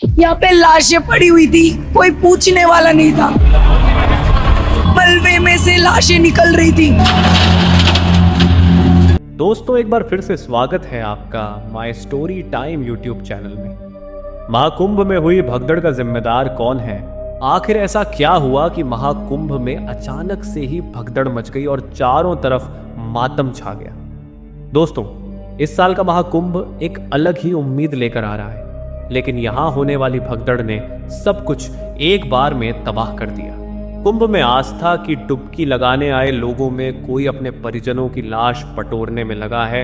यहाँ पे लाशें पड़ी हुई थी, कोई पूछने वाला नहीं था। मलबे में से लाशें निकल रही थी। दोस्तों, एक बार फिर से स्वागत है आपका my story time YouTube channel में। महाकुंभ में हुई भगदड़ का जिम्मेदार कौन है? आखिर ऐसा क्या हुआ कि महाकुंभ में अचानक से ही भगदड़ मच गई और चारों तरफ मातम छा गया? दोस्तों, इस साल का महाकुंभ एक अलग ही उम्मीद लेकर आ रहा है, लेकिन यहां होने वाली भगदड़ ने सब कुछ एक बार में तबाह कर दिया। कुंभ में आस्था की डुबकी लगाने आए लोगों में कोई अपने परिजनों की लाश बटोरने में लगा है,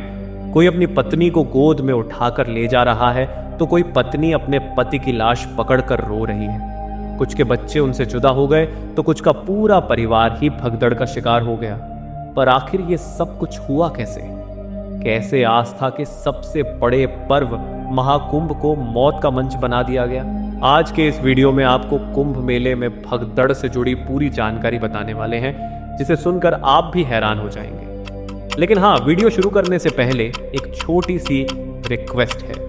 कोई अपनी पत्नी को गोद में उठाकर ले जा रहा है, तो कोई पत्नी अपने पति की लाश पकड़कर रो रही है। कुछ के बच्चे उनसे जुदा हो गए तो कुछ का पूरा परिवार ही भगदड़ का शिकार हो गया। पर आखिर ये सब कुछ हुआ कैसे? कैसे आस्था के सबसे बड़े पर्व महाकुंभ को मौत का मंच बना दिया गया? आज के इस वीडियो में आपको कुंभ मेले में भगदड़ से जुड़ी पूरी जानकारी बताने वाले हैं, जिसे सुनकर आप भी हैरान हो जाएंगे। लेकिन हाँ, वीडियो शुरू करने से पहले एक छोटी सी रिक्वेस्ट है।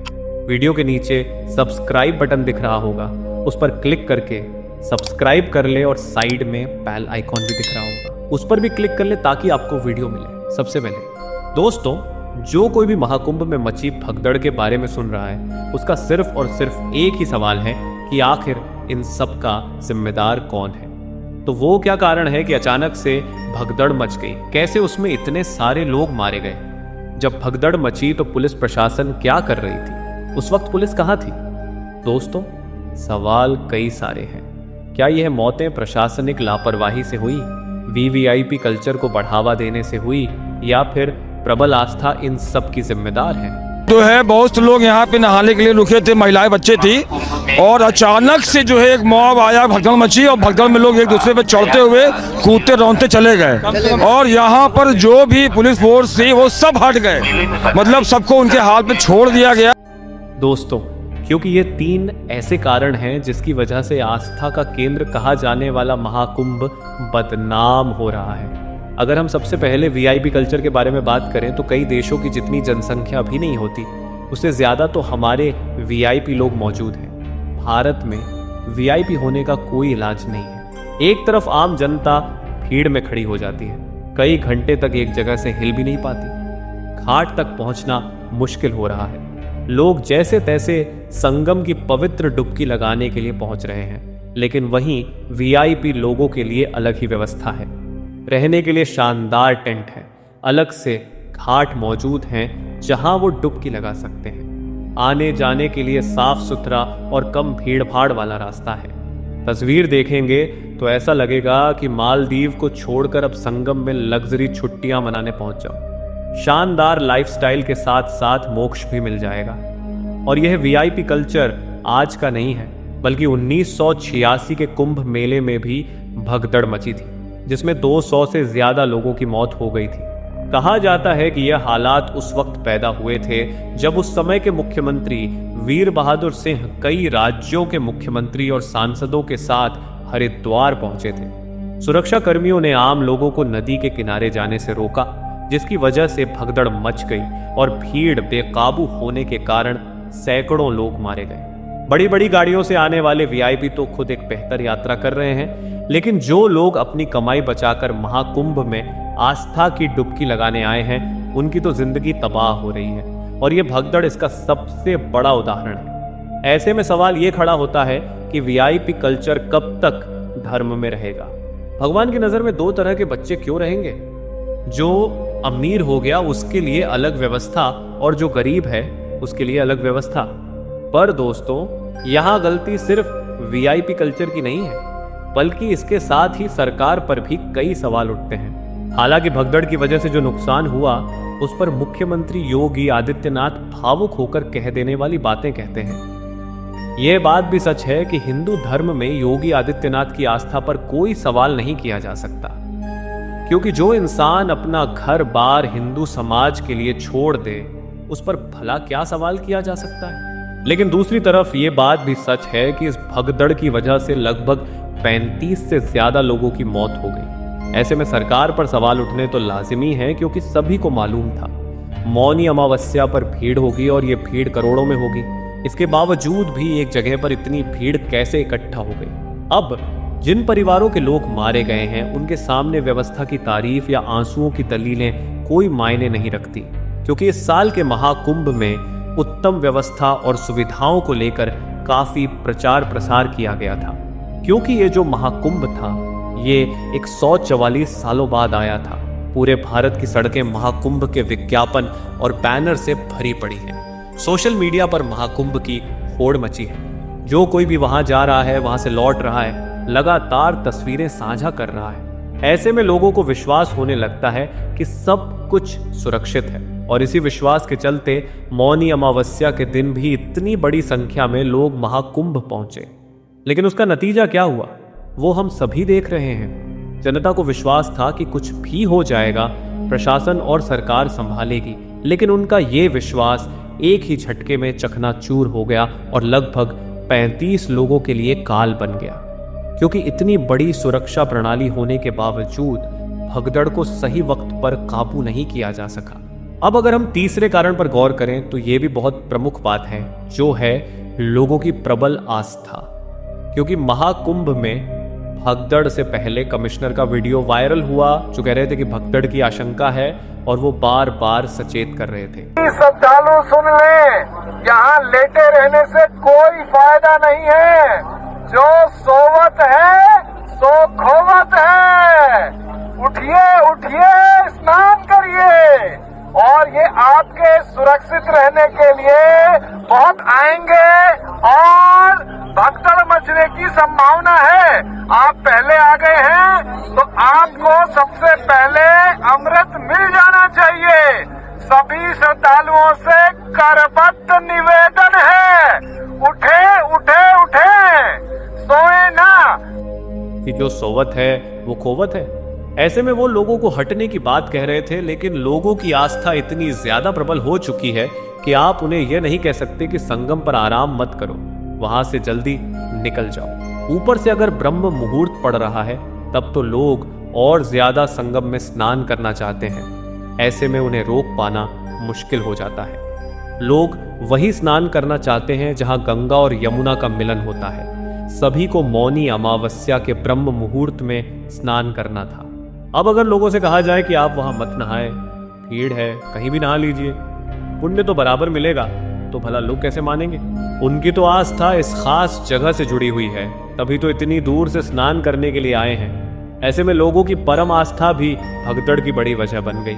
वीडियो के नीचे सब्सक्राइब बटन दिख रहा होगा, उस पर क्लिक करके सब्सक्राइब कर ले और साइड में बेल आइकॉन भी दिख रहा होगा, उस पर भी क्लिक कर ले ताकि आपको वीडियो मिले सबसे पहले। दोस्तों, जो कोई भी महाकुंभ में मची भगदड़ के बारे में सुन रहा है, उसका सिर्फ और सिर्फ एक ही सवाल है कि आखिर इन सब का जिम्मेदार कौन है? तो वो क्या कारण है कि अचानक से भगदड़ मच गई? कैसे उसमें इतने सारे लोग मारे गए? जब भगदड़ मची तो पुलिस प्रशासन क्या कर रही थी? उस वक्त पुलिस कहाँ थी? दोस्तों, सवाल कई सारे हैं। क्या यह मौतें प्रशासनिक लापरवाही से हुई, वीवीआईपी कल्चर को बढ़ावा देने से हुई, या फिर प्रबल आस्था इन सब की जिम्मेदार है? जो है बहुत से लोग यहाँ पे नहाने के लिए रुके थे, महिलाएं बच्चे थी, और अचानक से जो है एक मॉब आया, भगदड़ मची और भगदड़ में लोग एक दूसरे पे चढ़ते हुए कूदते रौंदते चले गए। और यहाँ पर जो भी पुलिस फोर्स थी वो सब हट गए, मतलब सबको उनके हाल पे छोड़ दिया गया। दोस्तों, क्योंकि ये 3 ऐसे कारण हैं जिसकी वजह से आस्था का केंद्र कहा जाने वाला महाकुंभ बदनाम हो रहा है। अगर हम सबसे पहले वीआईपी कल्चर के बारे में बात करें तो कई देशों की जितनी जनसंख्या भी नहीं होती, उससे ज्यादा तो हमारे वीआईपी लोग मौजूद हैं। भारत में वीआईपी होने का कोई इलाज नहीं है। एक तरफ आम जनता भीड़ में खड़ी हो जाती है, कई घंटे तक एक जगह से हिल भी नहीं पाती, घाट तक पहुंचना मुश्किल हो रहा है। लोग जैसे तैसे संगम की पवित्र डुबकी लगाने के लिए पहुंच रहे हैं, लेकिन वहीं वीआईपी लोगों के लिए अलग ही व्यवस्था है। रहने के लिए शानदार टेंट है, अलग से घाट मौजूद हैं जहां वो डुबकी लगा सकते हैं। आने जाने के लिए साफ सुथरा और कम भीड़ भाड़ वाला रास्ता है। तस्वीर देखेंगे तो ऐसा लगेगा कि मालदीव को छोड़कर अब संगम में लग्जरी छुट्टियां मनाने पहुंच जाओ। शानदार लाइफस्टाइल के साथ साथ मोक्ष भी मिल जाएगा। और यह वीआईपी कल्चर आज का नहीं है, बल्कि 1986 के कुंभ मेले में भी भगदड़ मची थी, जिसमें 200 से ज्यादा लोगों की मौत हो गई थी। कहा जाता है कि यह हालात उस वक्त पैदा हुए थे जब उस समय के मुख्यमंत्री वीर बहादुर सिंह कई राज्यों के मुख्यमंत्री और सांसदों के साथ हरिद्वार पहुंचे थे। सुरक्षा कर्मियों ने आम लोगों को नदी के किनारे जाने से रोका, जिसकी वजह से भगदड़ मच गई और भीड़ बेकाबू होने के कारण सैकड़ों लोग मारे गए। बड़ी बड़ी गाड़ियों से आने वाले वीआईपी तो खुद एक बेहतर यात्रा कर रहे हैं, लेकिन जो लोग अपनी कमाई बचाकर महाकुंभ में आस्था की डुबकी लगाने आए हैं, उनकी तो जिंदगी तबाह हो रही है। और ये भगदड़ इसका सबसे बड़ा उदाहरण है। ऐसे में सवाल ये खड़ा होता है कि वीआईपी कल्चर कब तक धर्म में रहेगा? भगवान की नजर में 2 तरह के बच्चे क्यों रहेंगे? जो अमीर हो गया उसके लिए अलग व्यवस्था, और जो गरीब है उसके लिए अलग व्यवस्था। पर दोस्तों, यहां गलती सिर्फ वीआईपी कल्चर की नहीं है, बल्कि इसके साथ ही सरकार पर भी कई सवाल उठते हैं। हालांकि भगदड़ की वजह से जो नुकसान हुआ, उस पर मुख्यमंत्री योगी आदित्यनाथ भावुक होकर कह देने वाली बातें कहते हैं। यह बात भी सच है कि हिंदू धर्म में योगी आदित्यनाथ की आस्था पर कोई सवाल नहीं किया जा सकता, क्योंकि जो इंसान अपना घर बार हिंदू समाज के लिए छोड़ दे, उस पर भला क्या सवाल किया जा सकता है? लेकिन दूसरी तरफ ये बात भी सच है कि इस भगदड़ की वजह से लगभग 35 से ज्यादा लोगों की मौत हो गई। ऐसे में सरकार पर सवाल उठने तो लाजिमी है, क्योंकि सभी को मालूम था मौनी अमावस्या पर भीड़ होगी और ये भीड़ करोड़ों में होगी। इसके बावजूद भी एक जगह पर इतनी भीड़ कैसे इकट्ठा हो गई? अब जिन परिवारों के लोग मारे गए हैं उनके सामने व्यवस्था की तारीफ या आंसुओं की दलीलें कोई मायने नहीं रखती, क्योंकि इस साल के महाकुंभ में उत्तम व्यवस्था और सुविधाओं को लेकर काफी प्रचार प्रसार किया गया था। क्योंकि ये जो महाकुंभ था ये 144 सालों बाद आया था। पूरे भारत की सड़कें महाकुंभ के विज्ञापन और बैनर से भरी पड़ी हैं। सोशल मीडिया पर महाकुंभ की होड़ मची है। जो कोई भी वहां जा रहा है, वहां से लौट रहा है, लगातार तस्वीरें साझा कर रहा है। ऐसे में लोगों को विश्वास होने लगता है कि सब कुछ सुरक्षित है, और इसी विश्वास के चलते मौनी अमावस्या के दिन भी इतनी बड़ी संख्या में लोग महाकुंभ पहुंचे। लेकिन उसका नतीजा क्या हुआ वो हम सभी देख रहे हैं। जनता को विश्वास था कि कुछ भी हो जाएगा, प्रशासन और सरकार संभालेगी, लेकिन उनका ये विश्वास एक ही झटके में चकनाचूर हो गया और लगभग 35 लोगों के लिए काल बन गया। क्योंकि इतनी बड़ी सुरक्षा प्रणाली होने के बावजूद भगदड़ को सही वक्त पर काबू नहीं किया जा सका। अब अगर हम तीसरे कारण पर गौर करें तो ये भी बहुत प्रमुख बात है, जो है लोगों की प्रबल आस्था। क्योंकि महाकुंभ में भगदड़ से पहले कमिश्नर का वीडियो वायरल हुआ जो कह रहे थे कि भगदड़ की आशंका है, और वो बार बार सचेत कर रहे थे। श्रद्धालु सुन लें, यहाँ लेटे रहने से कोई फायदा नहीं है। जो सोवत है सो खोवत है। उठिए उठिए, स्नान करिए, और ये आपके सुरक्षित रहने के लिए बहुत आएंगे और भगदड़ मचने की संभावना है। आप पहले आ गए हैं तो आपको सबसे पहले अमृत मिल जाना चाहिए। सभी श्रद्धालुओं से करबद्ध निवेदन है, उठे उठे उठे, सोए ना। कि जो सोवत है वो खोवत है। ऐसे में वो लोगों को हटने की बात कह रहे थे, लेकिन लोगों की आस्था इतनी ज्यादा प्रबल हो चुकी है कि आप उन्हें यह नहीं कह सकते कि संगम पर आराम मत करो, वहां से जल्दी निकल जाओ। ऊपर से अगर ब्रह्म मुहूर्त पड़ रहा है तब तो लोग और ज्यादा संगम में स्नान करना चाहते हैं। ऐसे में उन्हें रोक पाना मुश्किल हो जाता है। लोग वही स्नान करना चाहते हैं जहां गंगा और यमुना का मिलन होता है। सभी को मौनी अमावस्या के ब्रह्म मुहूर्त में स्नान करना था। अब अगर लोगों से कहा जाए कि आप वहां मत नहाएं, भीड़ है, कहीं भी नहा लीजिए, पुण्य तो बराबर मिलेगा, तो भला लोग कैसे मानेंगे? उनकी तो आस्था इस खास जगह से जुड़ी हुई है, तभी तो इतनी दूर से स्नान करने के लिए आए हैं। ऐसे में लोगों की परम आस्था भी भगदड़ की बड़ी वजह बन गई।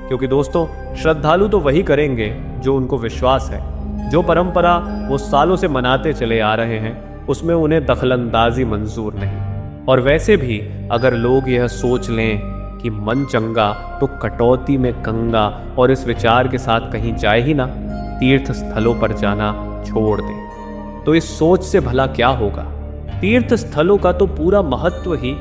क्योंकि दोस्तों, श्रद्धालु तो वही करेंगे जो उनको विश्वास है। जो परंपरा वो सालों से मनाते चले आ रहे हैं उसमें उन्हें दखलंदाजी मंजूर नहीं। और वैसे भी अगर लोग यह सोच लें कि मन चंगा तो कटौती में गंगा, और इस विचार के साथ कहीं जाए ही ना, तीर्थ स्थलों पर जाना छोड़ दें, तो इस सोच से भला क्या होगा? तीर्थ स्थलों का तो पूरा महत्व ही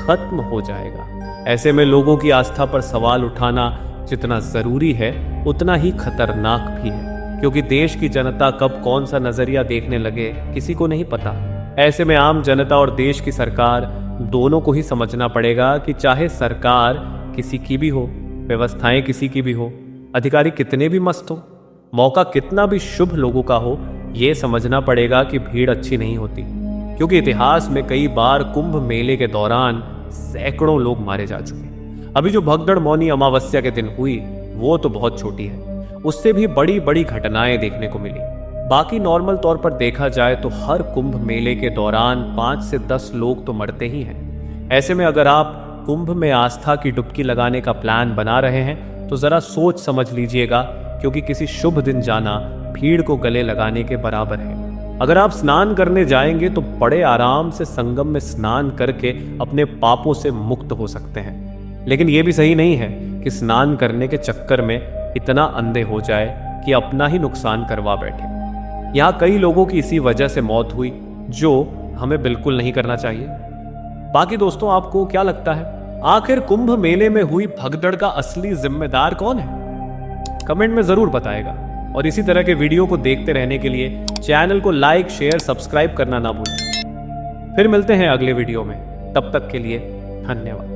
खत्म हो जाएगा। ऐसे में लोगों की आस्था पर सवाल उठाना जितना जरूरी है उतना ही खतरनाक भी है। क्योंकि देश की जनता कब कौन सा नजरिया देखने लगे किसी को नहीं पता। ऐसे में आम जनता और देश की सरकार दोनों को ही समझना पड़ेगा कि चाहे सरकार किसी की भी हो, व्यवस्थाएं किसी की भी हो, अधिकारी कितने भी मस्त हो, मौका कितना भी शुभ लोगों का हो, यह समझना पड़ेगा कि भीड़ अच्छी नहीं होती। क्योंकि इतिहास में कई बार कुंभ मेले के दौरान सैकड़ों लोग मारे जा चुके। अभी जो भगदड़ मौनी अमावस्या के दिन हुई वो तो बहुत छोटी है, उससे भी बड़ी बड़ी घटनाएं देखने को मिली। बाकी नॉर्मल तौर पर देखा जाए तो हर कुंभ मेले के दौरान 5 से 10 लोग तो मरते ही हैं। ऐसे में अगर आप कुंभ में आस्था की डुबकी लगाने का प्लान बना रहे हैं तो जरा सोच समझ लीजिएगा, क्योंकि किसी शुभ दिन जाना भीड़ को गले लगाने के बराबर है। अगर आप स्नान करने जाएंगे तो बड़े आराम से संगम में स्नान करके अपने पापों से मुक्त हो सकते हैं। लेकिन यह भी सही नहीं है कि स्नान करने के चक्कर में इतना अंधे हो जाए कि अपना ही नुकसान करवा बैठे। यहाँ कई लोगों की इसी वजह से मौत हुई, जो हमें बिल्कुल नहीं करना चाहिए। बाकी दोस्तों, आपको क्या लगता है, आखिर कुंभ मेले में हुई भगदड़ का असली जिम्मेदार कौन है? कमेंट में जरूर बताएगा। और इसी तरह के वीडियो को देखते रहने के लिए चैनल को लाइक, शेयर, सब्सक्राइब करना ना भूलें। फिर मिलते हैं अगले वीडियो में, तब तक के लिए धन्यवाद।